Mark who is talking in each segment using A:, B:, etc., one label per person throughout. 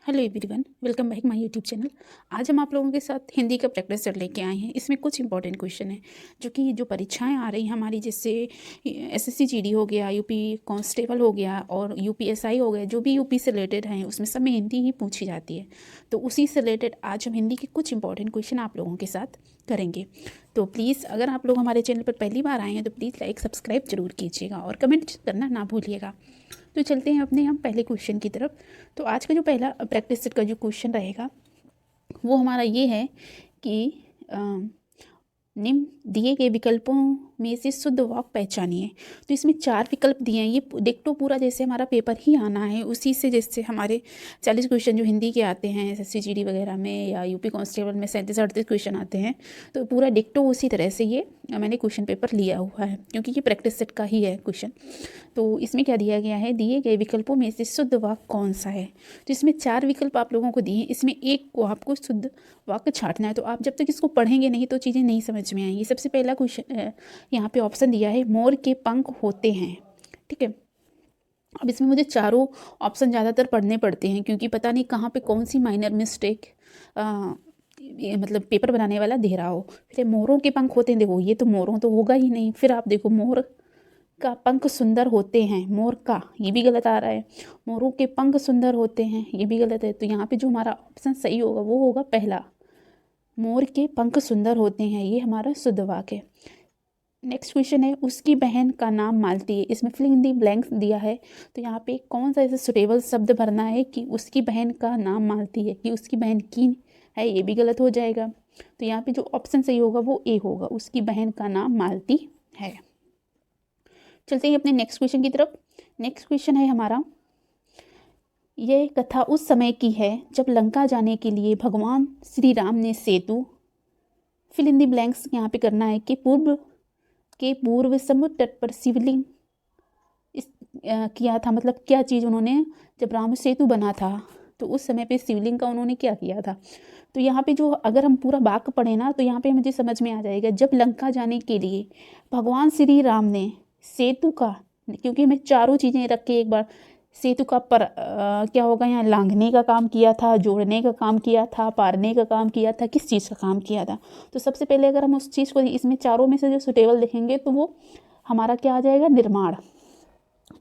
A: Hello everyone, welcome back my YouTube channel. आज हम आप लोगों के साथ हिंदी का प्रैक्टिस सेट लेके आए हैं। इसमें कुछ इंपॉर्टेंट क्वेश्चन हैं जो परीक्षाएं आ रही हैं हमारी, जैसे एसएससी जीडी हो गया, यूपी कांस्टेबल हो गया और यूपीएसआई हो गया, जो भी यूपी से रिलेटेड हैं उसमें सब में हिंदी ही पूछी जाती है। तो उसी से रिलेटेड आज हम हिंदी के कुछ इंपॉर्टेंट क्वेश्चन आप लोगों के साथ करेंगे। तो प्लीज़ अगर आप लोग हमारे चैनल पर पहली बार आए हैं तो प्लीज़ लाइक सब्सक्राइब जरूर कीजिएगा और कमेंट करना ना भूलिएगा। तो चलते हैं अपने हम पहले क्वेश्चन की तरफ। तो आज का जो पहला प्रैक्टिस सेट का जो क्वेश्चन रहेगा वो हमारा ये है कि निम्न दिए गए विकल्पों में से शुद्ध वाक्य पहचानिए। तो इसमें 4 विकल्प दिए हैं। ये डिक्टो पूरा जैसे हमारा पेपर ही आना है, उसी से जैसे हमारे 40 क्वेश्चन जो हिंदी के आते हैं एसएससी जीडी वगैरह में या यूपी कांस्टेबल में 37-38 क्वेश्चन आते हैं, तो पूरा डिक्टो उसी तरह से ये मैंने क्वेश्चन पेपर लिया हुआ है, क्योंकि ये प्रैक्टिस सेट का ही है क्वेश्चन। तो इसमें क्या दिया गया है, दिए गए विकल्पों में से शुद्ध वाक्य कौन सा है। तो इसमें 4 विकल्प आप लोगों को दिए हैं, इसमें एक को आपको शुद्ध वाक्य छांटना है। तो आप जब तक इसको पढ़ेंगे नहीं तो चीज़ें नहीं समझ में आएंगी। सबसे पहला क्वेश्चन यहाँ पे ऑप्शन दिया है, मोर के पंख होते हैं। ठीक है, अब इसमें मुझे चारों ऑप्शन ज़्यादातर पढ़ने पड़ते हैं, क्योंकि पता नहीं कहाँ पे कौन सी माइनर मिस्टेक मतलब पेपर बनाने वाला दे रहा हो। फिर मोरों के पंख होते हैं, देखो ये तो मोरों तो होगा ही नहीं। फिर आप देखो मोर का पंख सुंदर होते हैं, मोर का ये भी गलत आ रहा है। मोरों के पंख सुंदर होते हैं ये भी गलत है। तो यहाँ पे जो हमारा ऑप्शन सही होगा वो होगा पहला, मोर के पंख सुंदर होते हैं, ये हमारा शुद्ध वाक्य है। नेक्स्ट क्वेश्चन है, उसकी बहन का नाम मालती है। इसमें फिल इन दी ब्लैंक्स दिया है, तो यहाँ पे कौन सा ऐसा सुटेबल शब्द भरना है कि उसकी बहन का नाम मालती है, कि उसकी बहन की है, ये भी गलत हो जाएगा। तो यहाँ पे जो ऑप्शन सही होगा वो ए होगा, उसकी बहन का नाम मालती है। चलते हैं अपने नेक्स्ट क्वेश्चन की तरफ। नेक्स्ट क्वेश्चन है हमारा, यह कथा उस समय की है जब लंका जाने के लिए भगवान श्री राम ने सेतु फिल इन दी ब्लैंक्स यहाँ पे करना है कि पूर्व समुद्र तट पर शिवलिंग किया था। मतलब क्या चीज़ उन्होंने, जब राम सेतु बना था तो उस समय पे शिवलिंग का उन्होंने क्या किया था। तो यहाँ पे जो अगर हम पूरा वाक्य पढ़े ना तो यहाँ पे मुझे समझ में आ जाएगा, जब लंका जाने के लिए भगवान श्री राम ने सेतु का, क्योंकि मैं चारों चीज़ें रख के एक बार सेतु का क्या होगा, यहाँ लांघने का काम किया था, जोड़ने का काम किया था, पारने का काम किया था, किस चीज़ का काम किया था। तो सबसे पहले अगर हम उस चीज़ को इसमें चारों में से जो सुटेबल देखेंगे तो वो हमारा क्या आ जाएगा, निर्माण।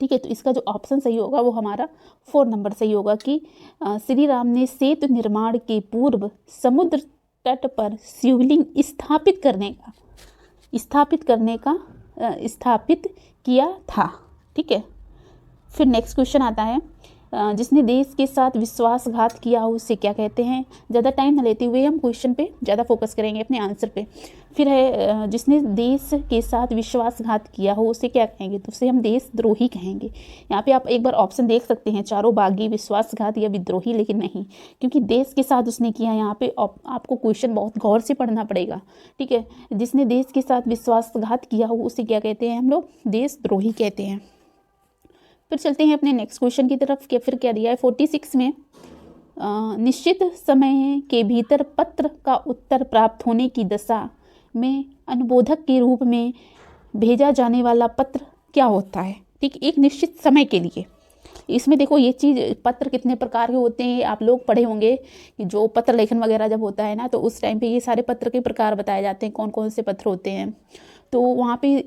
A: ठीक है, तो इसका जो ऑप्शन सही होगा वो हमारा 4 नंबर सही होगा कि श्री राम ने सेतु निर्माण के पूर्व समुद्र तट पर शिवलिंग स्थापित किया था। ठीक है, फिर नेक्स्ट क्वेश्चन आता है, जिसने देश के साथ विश्वासघात किया हो उसे क्या कहते हैं। ज़्यादा टाइम न लेते हुए हम क्वेश्चन पे ज़्यादा फोकस करेंगे, अपने आंसर पे। फिर है, जिसने देश के साथ विश्वासघात किया हो उसे क्या कहेंगे, तो उसे हम देशद्रोही कहेंगे। यहाँ पे आप एक बार ऑप्शन देख सकते हैं, चारों बागी, विश्वासघात या विद्रोही, लेकिन नहीं, क्योंकि देश के साथ उसने किया। यहाँ पे आपको क्वेश्चन बहुत गौर से पढ़ना पड़ेगा। ठीक है, जिसने देश के साथ विश्वासघात किया हो उसे क्या कहते हैं, हम लोग देशद्रोही कहते हैं। फिर चलते हैं अपने नेक्स्ट क्वेश्चन की तरफ। फिर क्या दिया है 46 में, निश्चित समय के भीतर पत्र का उत्तर प्राप्त होने की दशा में अनुबोधक के रूप में भेजा जाने वाला पत्र क्या होता है। ठीक, एक निश्चित समय के लिए। इसमें देखो ये चीज़, पत्र कितने प्रकार के होते हैं आप लोग पढ़े होंगे कि जो पत्र लेखन वगैरह जब होता है ना तो उस टाइम पे ये सारे पत्र के प्रकार बताए जाते हैं, कौन कौन से पत्र होते हैं। तो वहाँ पे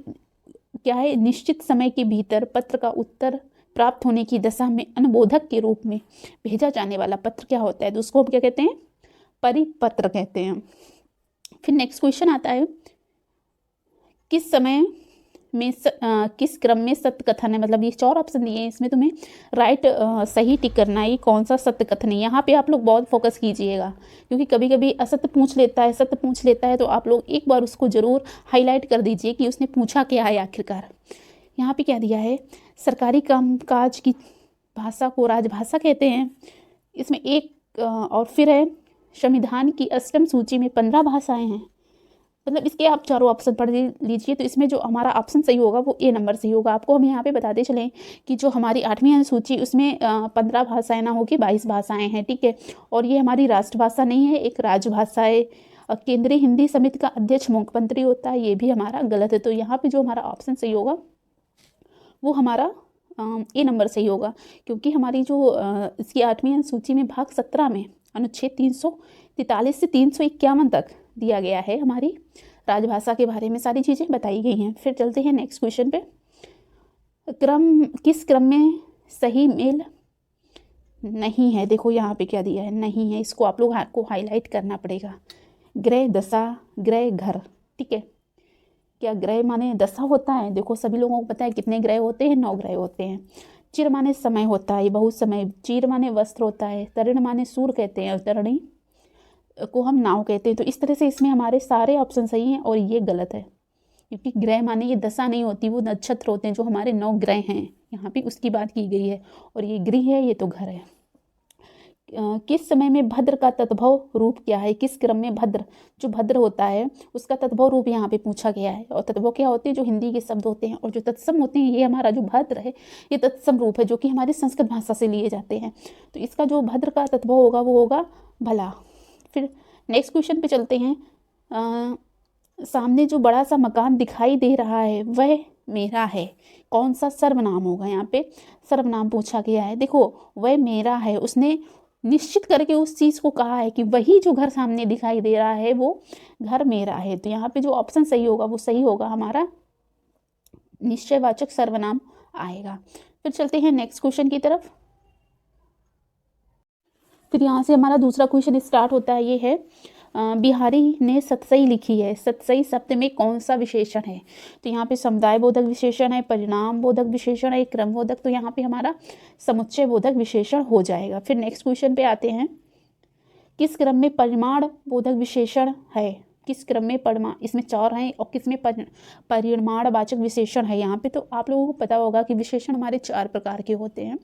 A: क्या है, निश्चित समय के भीतर पत्र का उत्तर प्राप्त होने की दशा में अनुबोधक के रूप में भेजा जाने वाला पत्र क्या होता है, तो उसको हम क्या कहते हैं, परिपत्र कहते हैं। फिर नेक्स्ट क्वेश्चन आता है, किस समय में किस क्रम में सत्य कथन है। मतलब ये 4 ऑप्शन दिए हैं, इसमें तुम्हें राइट सही टिक करना है, कौन सा सत्य कथन है। यहाँ पे आप लोग बहुत फोकस कीजिएगा, क्योंकि कभी कभी असत्य पूछ लेता है, सत्य पूछ लेता है, तो आप लोग एक बार उसको ज़रूर हाईलाइट कर दीजिए कि उसने पूछा क्या है आखिरकार। यहाँ पे क्या दिया है, सरकारी कामकाज की भाषा को राजभाषा कहते हैं। इसमें एक और फिर है, संविधान की अष्टम सूची में 15 भाषाएं हैं। मतलब इसके आप चारों ऑप्शन पढ़ लीजिए, तो इसमें जो हमारा ऑप्शन सही होगा वो ए नंबर सही होगा। आपको हम यहाँ पे बताते चलें कि जो हमारी 8वीं अनुसूची उसमें 15 भाषाएं ना होगी 22 भाषाएं हैं। ठीक है, और ये हमारी राष्ट्रभाषा नहीं है, एक राजभाषा है। केंद्रीय हिंदी समिति का अध्यक्ष मुख्यमंत्री होता है, ये भी हमारा गलत है। तो यहाँ पे जो हमारा ऑप्शन सही होगा वो हमारा ए नंबर सही होगा, क्योंकि हमारी जो इसकी 8वीं अनुसूची में भाग 17 में अनुच्छेद 343 से 351 तक दिया गया है, हमारी राजभाषा के बारे में सारी चीज़ें बताई गई हैं। फिर चलते हैं नेक्स्ट क्वेश्चन पे। किस क्रम में सही मेल नहीं है? देखो यहाँ पे क्या दिया है, नहीं है, इसको आप लोग को हाईलाइट करना पड़ेगा। ग्रह दशा, ग्रह घर, ठीक है। क्या ग्रह माने दशा होता है? देखो सभी लोगों को पता है कितने ग्रह होते हैं, 9 ग्रह होते हैं। चिर माने समय होता है, बहुत समय। चीर माने वस्त्र होता है। तरण माने सूर कहते हैं, और तरणी को हम नाव कहते हैं। तो इस तरह से इसमें हमारे सारे ऑप्शन सही हैं और ये गलत है, क्योंकि ग्रह माने ये दशा नहीं होती, वो नक्षत्र होते हैं जो हमारे 9 ग्रह हैं, यहाँ पे उसकी बात की गई है। और ये गृह है, ये तो घर है। किस समय में भद्र का तद्भव रूप क्या है? किस क्रम में भद्र, जो भद्र होता है उसका तद्भव रूप यहाँ पे पूछा गया है। और तद्भव क्या होते हैं? जो हिंदी के शब्द होते हैं। और जो तत्सम होते हैं, ये हमारा जो भद्र है ये तत्सम रूप है, जो कि हमारी संस्कृत भाषा से लिए जाते हैं। तो इसका जो भद्र का तद्भव होगा वो होगा भला। फिर नेक्स्ट क्वेश्चन पे चलते हैं। सामने जो बड़ा सा मकान दिखाई दे रहा है वह मेरा है, कौन सा सर्वनाम होगा? यहाँ पे सर्वनाम पूछा गया है। देखो वह मेरा है, उसने निश्चित करके उस चीज़ को कहा है कि वही जो घर सामने दिखाई दे रहा है वो घर मेरा है। तो यहाँ पे जो ऑप्शन सही होगा वो सही होगा, हमारा निश्चयवाचक सर्वनाम आएगा। फिर चलते हैं नेक्स्ट क्वेश्चन की तरफ। फिर यहाँ से हमारा दूसरा क्वेश्चन स्टार्ट होता है, ये है बिहारी ने सतसई लिखी है, सतसई शब्द में कौन सा विशेषण है? तो यहाँ पे समुदाय बोधक विशेषण है, परिणाम बोधक विशेषण है, क्रम बोधक। तो यहाँ पे हमारा समुच्चय बोधक विशेषण हो जाएगा। फिर नेक्स्ट क्वेश्चन पे आते हैं। किस क्रम में परिमाण बोधक विशेषण है? किस क्रम में परिमाण, इसमें 4 हैं, और किस में परिमाणवाचक विशेषण है? यहाँ पे तो आप लोगों को पता होगा कि विशेषण हमारे 4 प्रकार के होते हैं।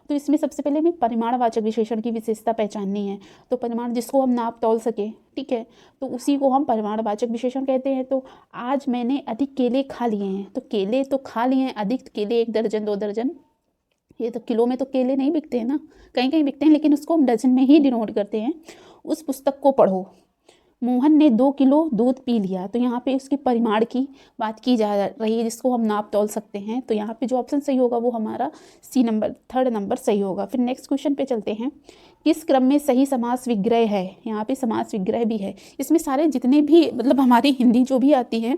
A: तो इसमें सबसे पहले हमें परिमाणवाचक विशेषण की विशेषता पहचाननी है। तो परिमाण जिसको हम नाप तौल सके, ठीक है, तो उसी को हम परिमाणवाचक विशेषण कहते हैं। तो आज मैंने अधिक केले खा लिए हैं, तो केले तो खा लिए हैं, अधिक केले 1 दर्जन 2 दर्जन, ये तो किलो में तो केले नहीं बिकते हैं ना, कहीं कहीं बिकते हैं, लेकिन उसको हम डजन में ही डिनोट करते हैं। उस पुस्तक को पढ़ो। मोहन ने 2 किलो दूध पी लिया। तो यहाँ पे उसके परिमाण की बात की जा रही है, जिसको हम नाप तौल सकते हैं। तो यहाँ पे जो ऑप्शन सही होगा वो हमारा सी नंबर, 3rd नंबर सही होगा। फिर नेक्स्ट क्वेश्चन पे चलते हैं। किस क्रम में सही समास विग्रह है? यहाँ पे समास विग्रह भी है। इसमें सारे जितने भी मतलब हमारी हिंदी जो भी आती है,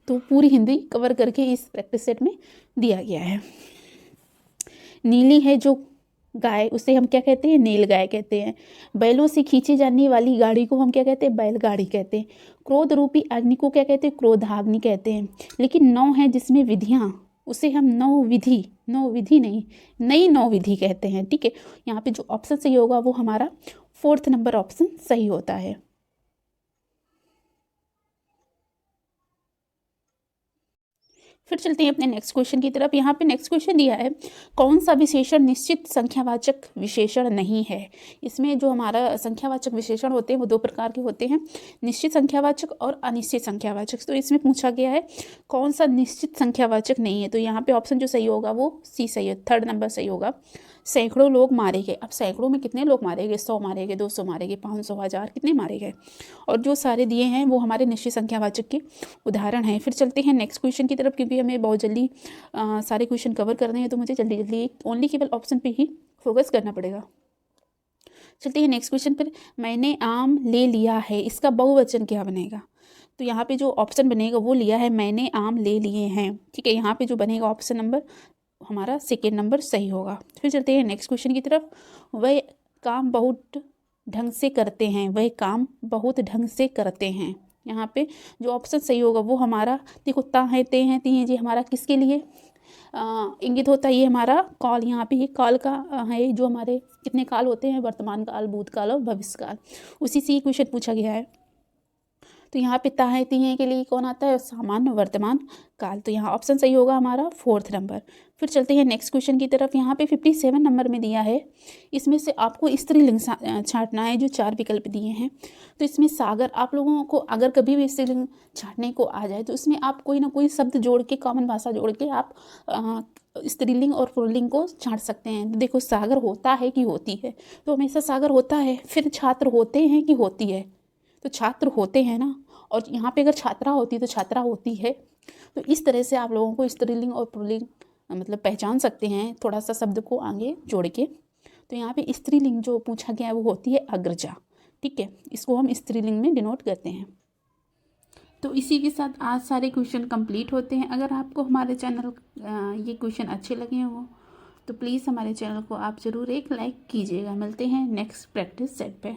A: तो पूरी हिंदी कवर करके इस प्रैक्टिस सेट में दिया गया है। नीली है जो गाय, उसे हम क्या कहते हैं? नील गाय कहते हैं। बैलों से खींची जाने वाली गाड़ी को हम क्या कहते हैं? बैलगाड़ी कहते हैं। क्रोध रूपी अग्नि को क्या कहते हैं? क्रोधाग्नि कहते हैं। लेकिन 9 है जिसमें विधियाँ, उसे हम नौ विधि नहीं, नई 9 विधि कहते हैं, ठीक है। यहाँ पे जो ऑप्शन सही होगा वो हमारा 4th नंबर ऑप्शन सही होता है। फिर चलते हैं अपने नेक्स्ट क्वेश्चन की तरफ। यहाँ पे नेक्स्ट क्वेश्चन दिया है, कौन सा विशेषण निश्चित संख्यावाचक विशेषण नहीं है? इसमें जो हमारा संख्यावाचक विशेषण होते हैं वो 2 प्रकार के होते हैं, निश्चित संख्यावाचक और अनिश्चित संख्यावाचक। तो इसमें पूछा गया है कौन सा निश्चित संख्यावाचक नहीं है? तो यहाँ पे ऑप्शन जो सही होगा वो सी सही है, 3rd नंबर सही होगा। सैकड़ों लोग मारे गए। अब सैकड़ों में कितने लोग मारे गए? 100 मारे गए, 200 मारे गए, 500, 1000, कितने मारे गए? और जो सारे दिए हैं वो हमारे निश्चित संख्यावाचक के उदाहरण हैं। फिर चलते हैं नेक्स्ट क्वेश्चन की तरफ, क्योंकि हमें बहुत जल्दी सारे क्वेश्चन कवर करने हैं, तो मुझे जल्दी जल्दी ओनली केवल ऑप्शन पे ही फोकस करना पड़ेगा। चलते हैं नेक्स्ट क्वेश्चन पर। मैंने आम ले लिया है, इसका बहुवचन क्या बनेगा? तो यहाँ पे जो ऑप्शन बनेगा वो लिया है, मैंने आम ले लिए हैं, ठीक है। यहाँ पे जो बनेगा ऑप्शन नंबर हमारा 2nd नंबर सही होगा। फिर चलते हैं नेक्स्ट क्वेश्चन की तरफ। वह काम बहुत ढंग से करते हैं, वह काम बहुत ढंग से करते हैं। यहाँ पे जो ऑप्शन सही होगा वो हमारा, देखो ता है, ते हैं, ती हैं, जी हमारा किसके लिए इंगित होता है? ये हमारा काल, यहाँ पे ये काल का है, जो हमारे कितने काल होते हैं? वर्तमान काल, भूतकाल और भविष्य काल, उसी से ये क्वेश्चन पूछा गया है। तो यहाँ पे ता है, ती हैं के लिए कौन आता है? सामान्य वर्तमान काल। तो यहाँ ऑप्शन सही होगा हमारा 4th नंबर। फिर चलते हैं नेक्स्ट क्वेश्चन की तरफ। यहाँ पे 57 नंबर में दिया है, इसमें से आपको स्त्रीलिंग छांटना है, जो 4 विकल्प दिए हैं। तो इसमें सागर, आप लोगों को अगर कभी भी स्त्रीलिंग छांटने को आ जाए तो इसमें आप कोई ना कोई शब्द जोड़ के, कॉमन भाषा जोड़ के आप स्त्रीलिंग और पुल्लिंग को छांट सकते हैं। तो देखो सागर होता है कि होती है? तो हमेशा सागर होता है। फिर छात्र होते हैं कि होती है? तो छात्र होते हैं ना, और यहाँ पे अगर छात्रा होती तो छात्रा होती है। तो इस तरह से आप लोगों को स्त्रीलिंग और पुल्लिंग मतलब पहचान सकते हैं थोड़ा सा शब्द को आगे जोड़ के। तो यहाँ पे स्त्रीलिंग जो पूछा गया है वो होती है अग्रजा, ठीक है, इसको हम स्त्रीलिंग में डिनोट करते हैं। तो इसी के साथ आज सारे क्वेश्चन कंप्लीट होते हैं। अगर आपको हमारे चैनल ये क्वेश्चन अच्छे लगे हो तो प्लीज़ हमारे चैनल को आप ज़रूर एक लाइक कीजिएगा। मिलते हैं नेक्स्ट प्रैक्टिस सेट पे।